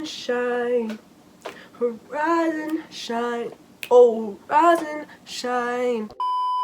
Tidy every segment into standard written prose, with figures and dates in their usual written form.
and shine, rise and shine, oh, rise and shine.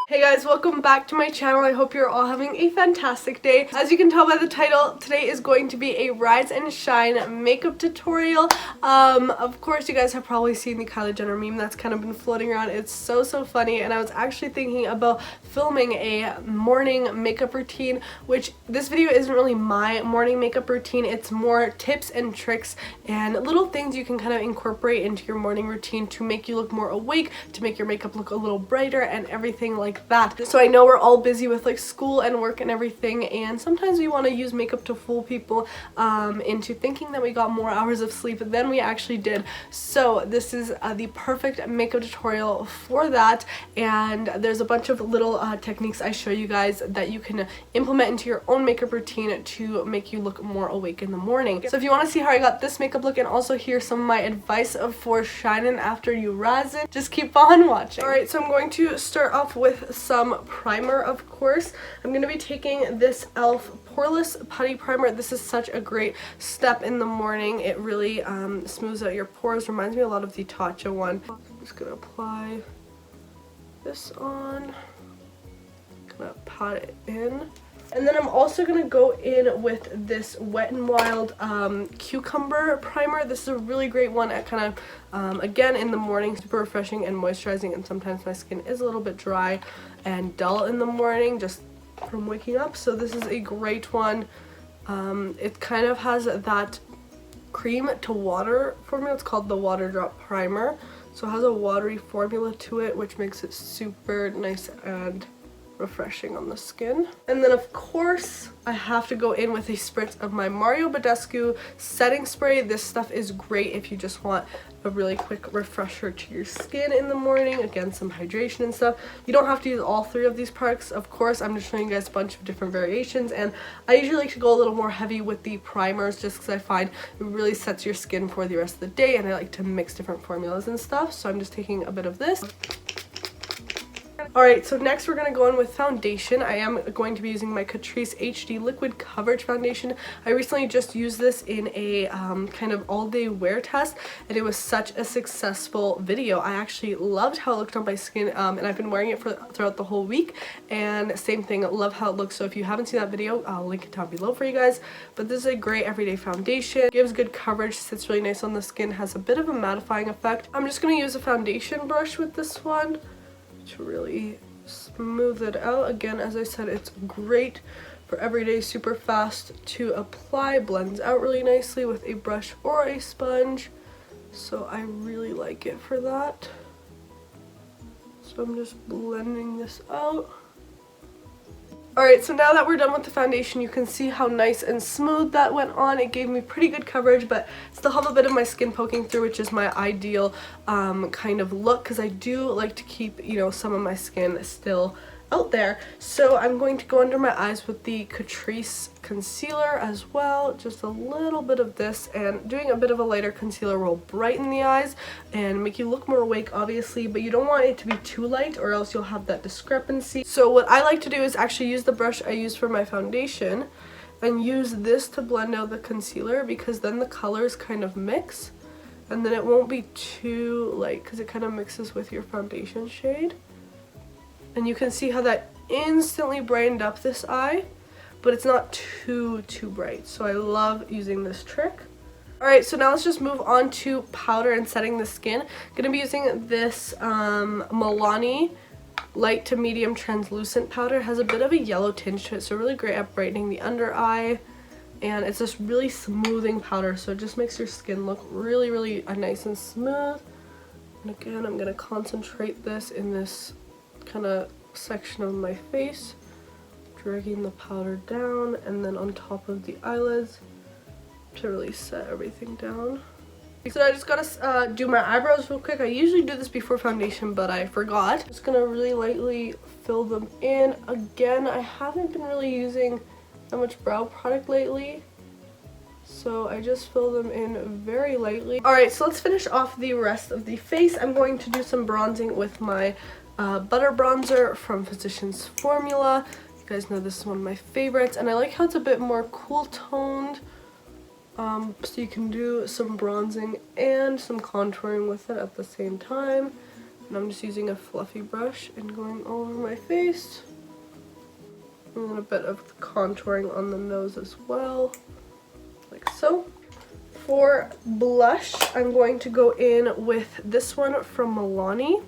Hey guys, welcome back to my channel. I hope you're all having a fantastic day. As you can tell by the title, today is going to be a rise and shine makeup tutorial. Of course you guys have probably seen the Kylie Jenner meme that's kind of been floating around. It's so funny, and I was actually thinking about filming a morning makeup routine, which this video isn't really my morning makeup routine. It's more tips and tricks and little things you can kind of incorporate into your morning routine to make you look more awake, to make your makeup look a little brighter and everything like that. So I know we're all busy with like school and work and everything, and sometimes we want to use makeup to fool people into thinking that we got more hours of sleep than we actually did. So this is the perfect makeup tutorial for that, and there's a bunch of little techniques I show you guys that you can implement into your own makeup routine to make you look more awake in the morning. So if you want to see how I got this makeup look and also hear some of my advice for shining after you rise it, just keep on watching. Alright, so I'm going to start off with some primer, of course. I'm going to be taking this e.l.f. Poreless Putty Primer. This is such a great step in the morning. It really smooths out your pores. Reminds me a lot of the Tatcha one. I'm just going to apply this on. Gonna pat it in. And then I'm also going to go in with this Wet n Wild Cucumber Primer. This is a really great one at kind of, again, in the morning, super refreshing and moisturizing, and sometimes my skin is a little bit dry and dull in the morning just from waking up. So this is a great one. It kind of has that cream to water formula. It's called the Water Drop Primer. So it has a watery formula to it, which makes it super nice and refreshing on the skin. And then of course I have to go in with a spritz of my Mario Badescu setting spray. This stuff is great if you just want a really quick refresher to your skin in the morning. Again, some hydration and stuff. You don't have to use all three of these products, of course. I'm just showing you guys a bunch of different variations, and I usually like to go a little more heavy with the primers just because I find it really sets your skin for the rest of the day, and I like to mix different formulas and stuff. So I'm just taking a bit of this. Alright, so next we're going to go in with foundation. I am going to be using my Catrice HD Liquid Coverage Foundation. I recently just used this in a kind of all-day wear test, and it was such a successful video. I actually loved how it looked on my skin, and I've been wearing it throughout the whole week, and same thing, love how it looks. So if you haven't seen that video, I'll link it down below for you guys. But this is a great everyday foundation. Gives good coverage, sits really nice on the skin, has a bit of a mattifying effect. I'm just going to use a foundation brush with this one to really smooth it out. Again, as I said, it's great for everyday, super fast to apply, blends out really nicely with a brush or a sponge, so I really like it for that. So I'm just blending this out. Alright, so now that we're done with the foundation, you can see how nice and smooth that went on. It gave me pretty good coverage, but still have a bit of my skin poking through, which is my ideal kind of look, because I do like to keep, you know, some of my skin still out there. So I'm going to go under my eyes with the Catrice concealer as well, just a little bit of this, and doing a bit of a lighter concealer will brighten the eyes and make you look more awake, obviously, but you don't want it to be too light or else you'll have that discrepancy. So what I like to do is actually use the brush I use for my foundation and use this to blend out the concealer, because then the colors kind of mix and then it won't be too light because it kind of mixes with your foundation shade. And you can see how that instantly brightened up this eye, but it's not too bright. So I love using this trick. Alright, so now let's just move on to powder and setting the skin. I'm going to be using this Milani light to medium translucent powder. It has a bit of a yellow tinge to it, so really great at brightening the under eye. And it's just really smoothing powder, so it just makes your skin look really nice and smooth. And again, I'm going to concentrate this in this kind of section of my face, dragging the powder down and then on top of the eyelids to really set everything down. So I just gotta do my eyebrows real quick. I usually do this before foundation, but I forgot. Just gonna really lightly fill them in. Again, I haven't been really using that much brow product lately, so I just fill them in very lightly. Alright, so let's finish off the rest of the face. I'm going to do some bronzing with my butter bronzer from Physicians Formula. You guys know this is one of my favorites, and I like how it's a bit more cool toned. So you can do some bronzing and some contouring with it at the same time. And I'm just using a fluffy brush and going all over my face. And then a bit of contouring on the nose as well, like so. For blush, I'm going to go in with this one from Milani.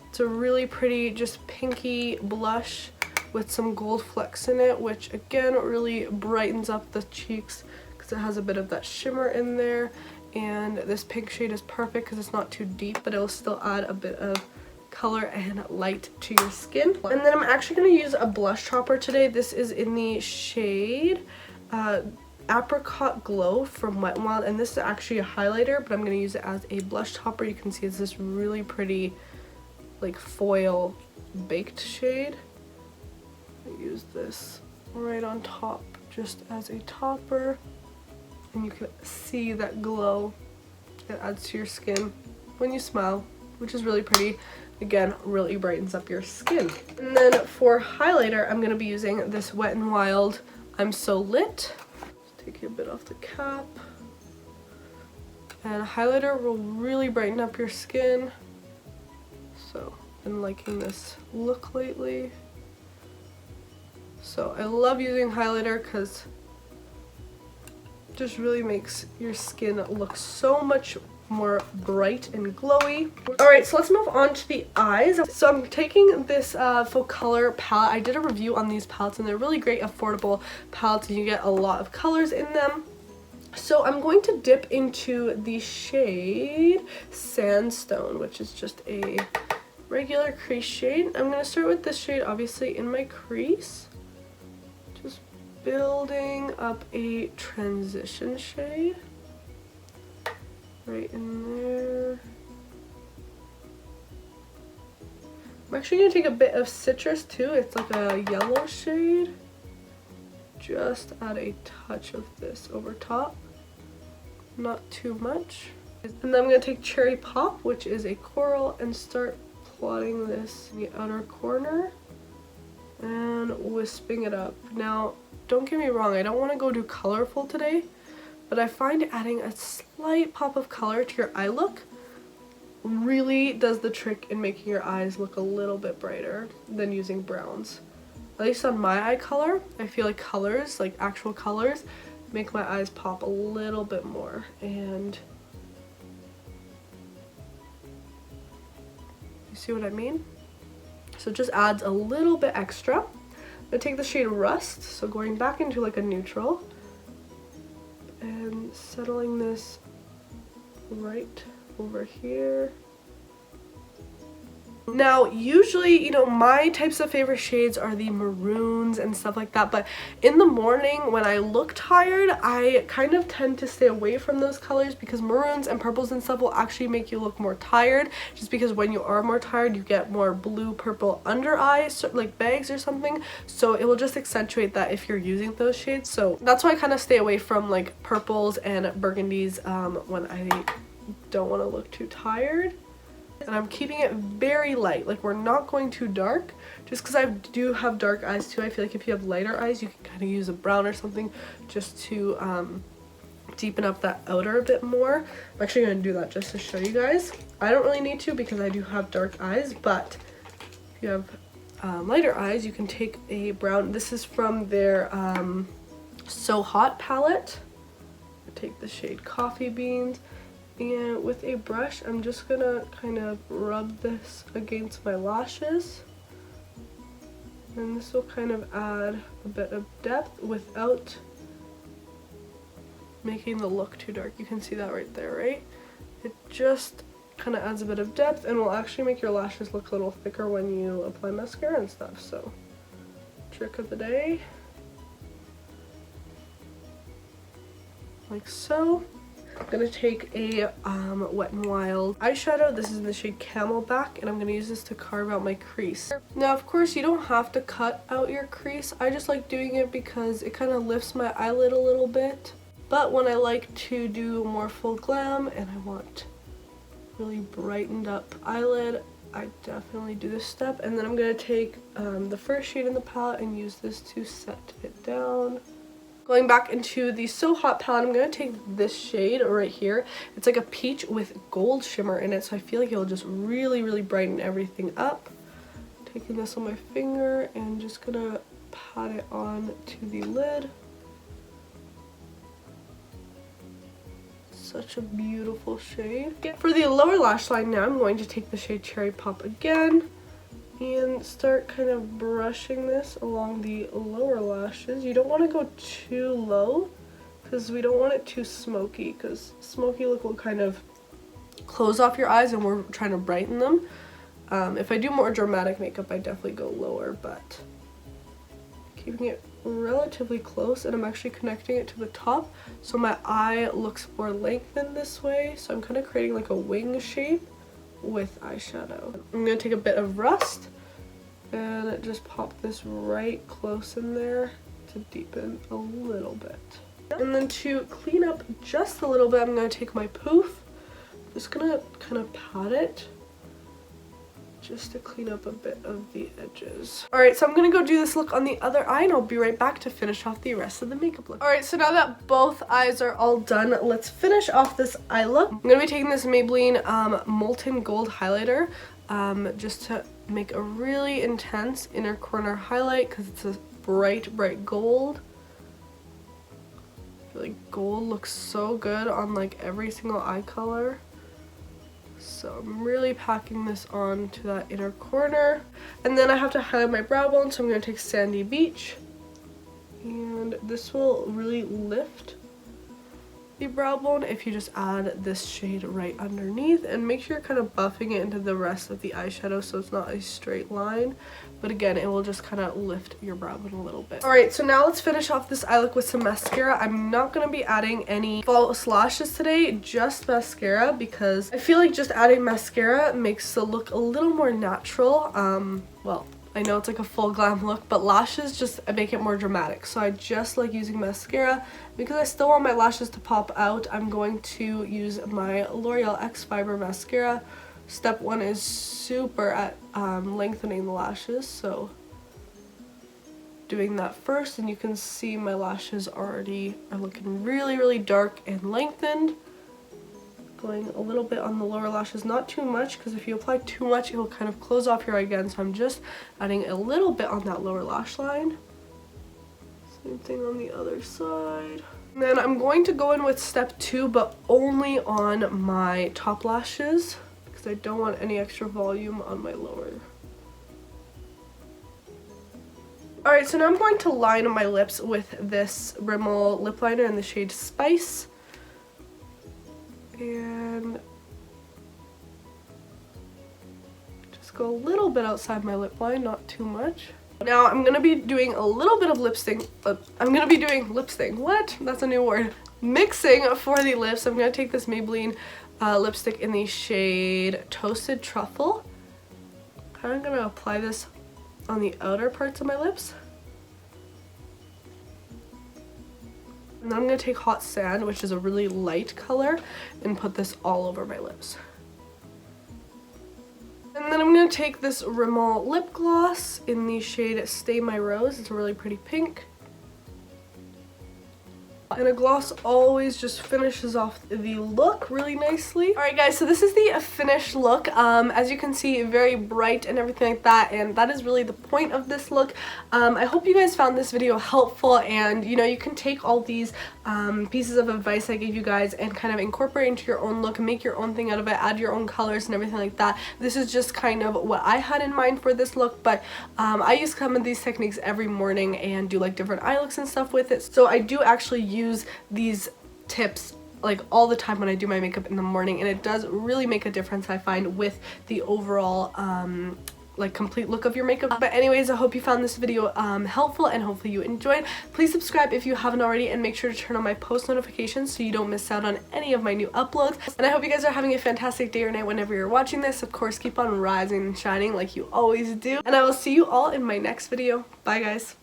It's a really pretty, just pinky blush with some gold flecks in it, which again really brightens up the cheeks because it has a bit of that shimmer in there. And this pink shade is perfect because it's not too deep, but it'll still add a bit of color and light to your skin. And then I'm actually going to use a blush topper today. This is in the shade Apricot Glow from Wet n Wild, and this is actually a highlighter, but I'm going to use it as a blush topper. You can see it's this really pretty like foil baked shade. I use this right on top just as a topper, and you can see that glow it adds to your skin when you smile, which is really pretty. Again, really brightens up your skin. And then for highlighter, I'm going to be using this Wet n Wild I'm So Lit. Just take a bit off the cap. And highlighter will really brighten up your skin. So, been liking this look lately. So I love using highlighter because it just really makes your skin look so much more bright and glowy. Alright, so let's move on to the eyes. So I'm taking this Faux Color palette. I did a review on these palettes and they're really great affordable palettes and you get a lot of colors in them. So I'm going to dip into the shade Sandstone, which is just a regular crease shade. I'm going to start with this shade obviously in my crease. Just building up a transition shade. Right in there. I'm actually going to take a bit of Citrus too. It's like a yellow shade. Just add a touch of this over top. Not too much. And then I'm going to take Cherry Pop, which is a coral, and start plotting this in the outer corner and wisping it up. Now, don't get me wrong, I don't want to go too colorful today, but I find adding a slight pop of color to your eye look really does the trick in making your eyes look a little bit brighter than using browns. At least on my eye color, I feel like colors, like actual colors, make my eyes pop a little bit more. And you see what I mean? So it just adds a little bit extra. I'm going to take the shade Rust, so going back into like a neutral, and settling this right over here. Now, usually, you know, my types of favorite shades are the maroons and stuff like that, but in the morning when I look tired, I kind of tend to stay away from those colors because maroons and purples and stuff will actually make you look more tired, just because when you are more tired, you get more blue, purple under eyes, like bags or something, so it will just accentuate that if you're using those shades. So that's why I kind of stay away from like purples and burgundies when I don't want to look too tired. And I'm keeping it very light, like we're not going too dark, just because I do have dark eyes too. I feel like if you have lighter eyes, you can kind of use a brown or something just to deepen up that outer a bit more. I'm actually going to do that just to show you guys. I don't really need to because I do have dark eyes, but if you have lighter eyes, you can take a brown. This is from their So Hot palette. I take the shade Coffee Beans. And with a brush, I'm just gonna kind of rub this against my lashes. And this will kind of add a bit of depth without making the look too dark. You can see that right there, right? It just kind of adds a bit of depth and will actually make your lashes look a little thicker when you apply mascara and stuff. So, trick of the day. Like so. I'm going to take a Wet n Wild eyeshadow. This is in the shade Camelback, and I'm going to use this to carve out my crease. Now, of course, you don't have to cut out your crease. I just like doing it because it kind of lifts my eyelid a little bit. But when I like to do more full glam and I want really brightened up eyelid, I definitely do this step. And then I'm going to take the first shade in the palette and use this to set it down. Going back into the So Hot palette, I'm going to take this shade right here. It's like a peach with gold shimmer in it, so I feel like it'll just really, really brighten everything up. Taking this on my finger and just going to pat it on to the lid. Such a beautiful shade. For the lower lash line now, I'm going to take the shade Cherry Pop again and start kind of brushing this along the lower lashes. You don't want to go too low because we don't want it too smoky, because smoky look will kind of close off your eyes and we're trying to brighten them. If I do more dramatic makeup, I definitely go lower, but keeping it relatively close, and I'm actually connecting it to the top so my eye looks more lengthened this way. So I'm kind of creating like a wing shape with eyeshadow. I'm going to take a bit of Rust and just pop this right close in there to deepen a little bit. And then to clean up just a little bit, I'm going to take my poof. Just going to kind of pat it just to clean up a bit of the edges. Alright, so I'm going to go do this look on the other eye and I'll be right back to finish off the rest of the makeup look. Alright, so now that both eyes are all done, let's finish off this eye look. I'm going to be taking this Maybelline Molten Gold highlighter just to make a really intense inner corner highlight because it's a bright, bright gold. I feel like gold looks so good on like every single eye color. So I'm really packing this on to that inner corner. And then I have to highlight my brow bone, so I'm going to take Sandy Beach. And this will really lift the brow bone if you just add this shade right underneath. And make sure you're kind of buffing it into the rest of the eyeshadow so it's not a straight line. But again, it will just kind of lift your brow bone a little bit. Alright, so now let's finish off this eye look with some mascara. I'm not going to be adding any false lashes today, just mascara, because I feel like just adding mascara makes the look a little more natural. Well, I know it's like a full glam look, but lashes just make it more dramatic. So I just like using mascara. Because I still want my lashes to pop out, I'm going to use my L'Oreal X Fiber mascara. Step 1 is super at lengthening the lashes, so doing that first, and you can see my lashes already are looking really, really dark and lengthened. Going a little bit on the lower lashes, not too much, because if you apply too much it will kind of close off your eye again, so I'm just adding a little bit on that lower lash line. Same thing on the other side. And then I'm going to go in with step 2, but only on my top lashes, because I don't want any extra volume on my lower. Alright, so now I'm going to line my lips with this Rimmel lip liner in the shade Spice. And just go a little bit outside my lip line, not too much. Now I'm going to be doing a little bit of lipstick. What? That's a new word. Mixing for the lips. I'm going to take this Maybelline lipstick in the shade Toasted Truffle. Kind of going to apply this on the outer parts of my lips. And then I'm going to take Hot Sand, which is a really light color, and put this all over my lips. And then I'm going to take this Rimmel lip gloss in the shade Stay My Rose. It's a really pretty pink. And a gloss always just finishes off the look really nicely. Alright guys, so this is the finished look. As you can see, very bright and everything like that, and that is really the point of this look. I hope you guys found this video helpful, and you know, you can take all these pieces of advice I gave you guys and kind of incorporate into your own look and make your own thing out of it, add your own colors and everything like that. This is just kind of what I had in mind for this look, but I use some of these techniques every morning and do like different eye looks and stuff with it. So I do actually use these tips like all the time when I do my makeup in the morning, and it does really make a difference, I find, with the overall like complete look of your makeup. But anyways, I hope you found this video helpful, and hopefully you enjoyed. Please subscribe if you haven't already, and make sure to turn on my post notifications so you don't miss out on any of my new uploads. And I hope you guys are having a fantastic day or night whenever you're watching this. Of course, keep on rising and shining like you always do, and I will see you all in my next video. Bye guys.